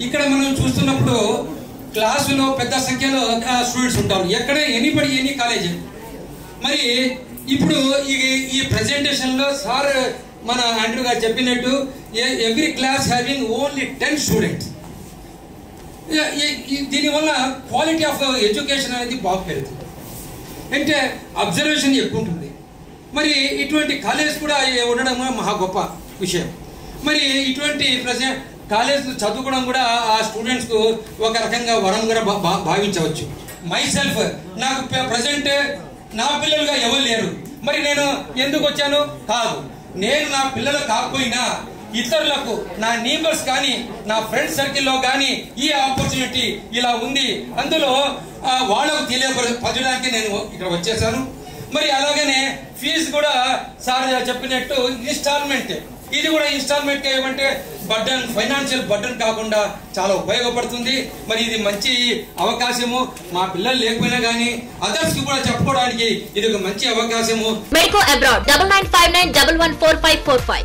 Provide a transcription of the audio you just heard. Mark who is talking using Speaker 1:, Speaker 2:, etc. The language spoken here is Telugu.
Speaker 1: ఇక్కడ మనం చూస్తున్నప్పుడు క్లాసులో పెద్ద సంఖ్యలో స్టూడెంట్స్ ఉంటారు, ఎక్కడ ఎనీ కాలేజ్. మరి ఇప్పుడు ఈ ప్రెజెంటేషన్లో సార్ మన ఆండ్రూ గారు చెప్పినట్టు every class having only 10 students. దీనివల్ల క్వాలిటీ ఆఫ్ ఎడ్యుకేషన్ అనేది బాగా పెరుగుతుంది, అంటే అబ్జర్వేషన్ ఎక్కువ ఉంటుంది. మరి ఇటువంటి కాలేజ్ కూడా ఉండడం మహా గొప్ప విషయం. మరి ఇటువంటి కాలేజ్ చదువుకోవడం కూడా ఆ స్టూడెంట్స్కు ఒక రకంగా వరం కూడా భావించవచ్చు. మై సెల్ఫ్, నాకు ప్రజెంట్ నా పిల్లలుగా ఎవరు లేరు, మరి నేను ఎందుకు వచ్చాను కాదు, నేను నా పిల్లలు కాకపోయినా ఇతరులకు నా నేబర్స్ కానీ నా ఫ్రెండ్ సర్కిల్లో కానీ ఈ ఆపర్చునిటీ ఇలా ఉంది, అందులో వాళ్ళకు తెలియపరచడానికి నేను ఇక్కడ వచ్చేసాను. మరి అలాగనే ఫీజు కూడా సార్ చెప్పినట్టు ఇన్స్టాల్మెంట్, ఇది కూడా ఇన్స్టాల్మెంట్ ఏమంటే బర్డన్, ఫైనాన్షియల్ బర్డన్ కాకుండా చాలా ఉపయోగపడుతుంది. మరి ఇది మంచి అవకాశము, మా పిల్లలు లేకపోయినా కానీ అదర్స్ కి కూడా చెప్పుకోవడానికి ఇది ఒక మంచి అవకాశము.
Speaker 2: Medico abroad 9959114545